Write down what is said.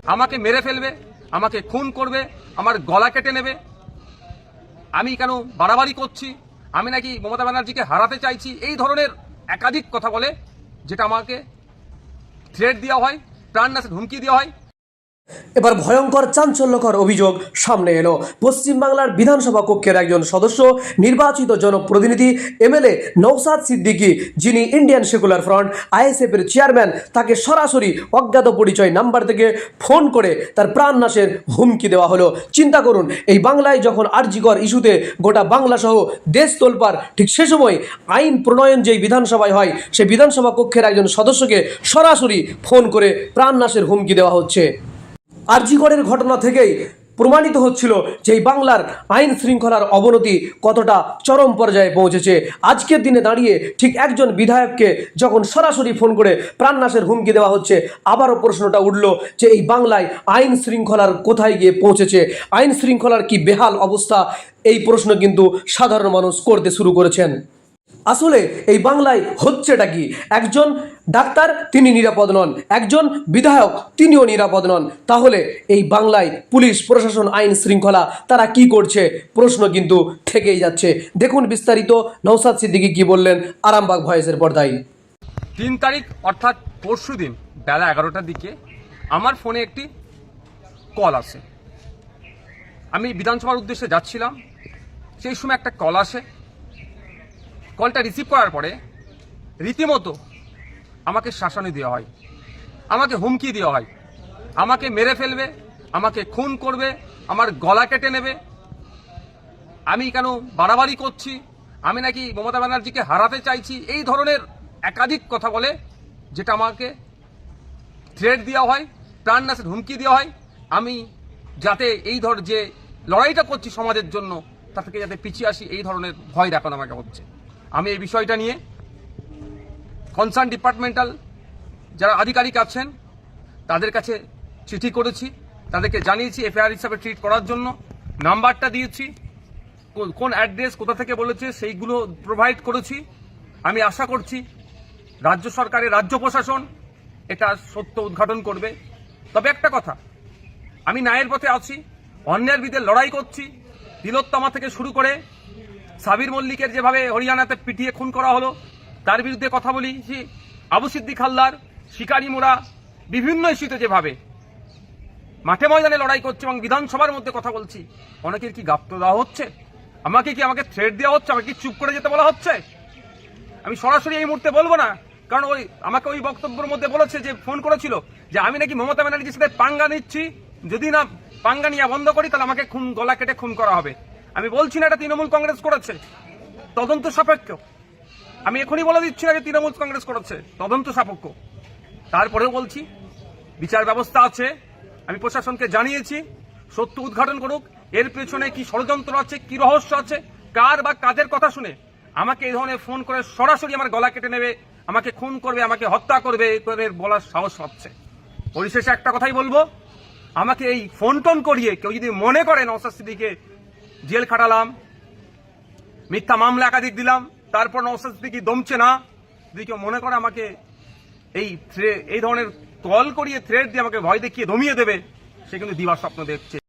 আমাকে মেরে ফেলবে, আমাকে খুন করবে, আমার গলা কেটে নেবে। আমি কেন বাড়াবাড়ি করছি, আমি নাকি মমতা ব্যানার্জিকে হারাতে চাইছি, এই ধরনের একাধিক কথা বলে, যেটা আমাকে থ্রেট দেওয়া হয়, প্রাণনাশের হুমকি দেওয়া হয়। এবার ভয়ঙ্কর চাঞ্চল্যকর অভিযোগ সামনে এলো। পশ্চিমবাংলার বিধানসভা কক্ষের একজন সদস্য, নির্বাচিত জনপ্রতিনিধি এমএলএ নওশাদ সিদ্দিকী, যিনি ইন্ডিয়ান সেকুলার ফ্রন্ট আইএসএফ এর চেয়ারম্যান, তাকে সরাসরি অজ্ঞাত পরিচয় নাম্বার থেকে ফোন করে তার প্রাণনাশের হুমকি দেওয়া হলো। চিন্তা করুন, এই বাংলায় যখন আরজিকর ইস্যুতে গোটা বাংলা সহ দেশ তোলপাড়, ঠিক সে সময় আইন প্রণয়ন যেই বিধানসভায় হয়, সেই বিধানসভা কক্ষের একজন সদস্যকে সরাসরি ফোন করে প্রাণনাশের হুমকি দেওয়া হচ্ছে। আরজিকরের ঘটনা থেকেই প্রমাণিত হচ্ছিল যে এই বাংলার আইন শৃঙ্খলার অবনতি কতটা চরম পর্যায়ে পৌঁছেছে। আজকের দিনে দাঁড়িয়ে ঠিক একজন বিধায়ককে যখন সরাসরি ফোন করে প্রাণনাশের হুমকি দেওয়া হচ্ছে, আবারও প্রশ্নটা উঠল যে এই বাংলায় আইন শৃঙ্খলার কোথায় গিয়ে পৌঁছেছে, আইন শৃঙ্খলার কি বেহাল অবস্থা, এই প্রশ্ন কিন্তু সাধারণ মানুষ করতে শুরু করেছেন। আসলে এই বাংলায় হচ্ছেটা কি? একজন ডাক্তার তিনি নিরাপদ নন, একজন বিধায়ক তিনিও নিরাপদ নন। তাহলে এই বাংলায় পুলিশ প্রশাসন, আইন শৃঙ্খলা তারা কি করছে? প্রশ্ন কিন্তু থেকেই যাচ্ছে। দেখুন বিস্তারিত নওশাদ সিদ্দিকী কি বললেন আরামবাগ ভয়েসের পর্দায়। 3 তারিখ অর্থাৎ পরশু দিন বেলা 11টার দিকে আমার ফোনে একটি কল আসে। আমি বিধানসভার উদ্দেশ্যে যাচ্ছিলাম, সেই সময় একটা কল আসে। কলটা রিসিভ করার পরে রীতিমতো আমাকে শাসানি দেওয়া হয়, আমাকে হুমকি দেওয়া হয়, আমাকে মেরে ফেলবে, আমাকে খুন করবে, আমার গলা কেটে নেবে। আমি কেন বাড়াবাড়ি করছি, আমি নাকি মমতা ব্যানার্জিকে হারাতে চাইছি, এই ধরনের একাধিক কথা বলে, যেটা আমাকে থ্রেট দেওয়া হয়, প্রাণনাশের হুমকি দেওয়া হয়। আমি যাতে এই যে লড়াইটা করছি সমাজের জন্য, তা থেকে যাতে পিছিয়ে আসি, এই ধরনের ভয় দেখানো আমাকে হচ্ছে। আমি এই বিষয়টা নিয়ে কনসার্ন ডিপার্টমেন্টাল যারা আধিকারিক আছেন তাদের কাছে চিঠি করেছি, তাদেরকে জানিয়েছি এফআইআর হিসাবে ট্রিট করার জন্য, নাম্বারটা দিয়েছি, কোন অ্যাড্রেস কোথা থেকে বলেছে সেইগুলো প্রোভাইড করেছি। আমি আশা করছি রাজ্য সরকারের, রাজ্য প্রশাসন এটা সত্য উদ্ঘাটন করবে। তবে একটা কথা, আমি ন্যায়ের পথে আছি, অন্যায়ের বিরুদ্ধে লড়াই করছি। তিলোত্তমা থেকে শুরু করে সাবির মল্লিকের যেভাবে হরিয়ানাতে পিটিয়ে খুন করা হলো, তার বিরুদ্ধে কথা বলেছি। আবু সিদ্দিক হালদার, শিকারি মোড়া, বিভিন্ন ইস্যুতে যেভাবে মাঠে ময়দানে লড়াই করছে এবং বিধানসভার মধ্যে কথা বলছি, অনেকের কি গাপ্ত দেওয়া হচ্ছে? আমাকে থ্রেট দেওয়া হচ্ছে? আমাকে কি চুপ করে যেতে বলা হচ্ছে? আমি সরাসরি এই মুহূর্তে বলবো না, কারণ আমাকে ওই বক্তব্যের মধ্যে বলেছে, যে ফোন করেছিল যে আমি নাকি মমতা ব্যানার্জির সাথে পাঙ্গা নিচ্ছি, যদি না পাঙ্গা নিয়ে বন্ধ করি তাহলে আমাকে গলা কেটে খুন করা হবে। আমি বলছি না এটা তৃণমূল কংগ্রেস করেছে, তদন্ত সাপেক্ষ। আমি এখনই বলে দিচ্ছি না যে তৃণমূল কংগ্রেস করেছে, তদন্ত সাপেক্ষ। তারপরেও বলছি বিচার ব্যবস্থা আছে, আমি প্রশাসনকে জানিয়েছি, সত্য উদ্ঘাটন করুক, এর পেছনে কি ষড়যন্ত্র আছে, কি রহস্য আছে, কার বা কাদের কথা শুনে আমাকে এই ধরনের ফোন করে সরাসরি আমার গলা কেটে নেবে, আমাকে খুন করবে, আমাকে হত্যা করবে, বলার সাহস পাচ্ছে। পরিশেষে একটা কথাই বলবো, আমাকে এই ফোন টোন করিয়ে কেউ যদি মনে করে নওশাদ সিদ্দিকীকে জেল খাটালাম, মিথ্যা মামলা একাধিক দিলাম, তারপর নওশাদ সিদ্দিকী দমছে না, যদি কেউ মনে করে আমাকে এই ধরনের কল করিয়ে থ্রেট দিয়ে আমাকে ভয় দেখিয়ে দমিয়ে দেবে, সে কিন্তু দিবার স্বপ্ন দেখছে।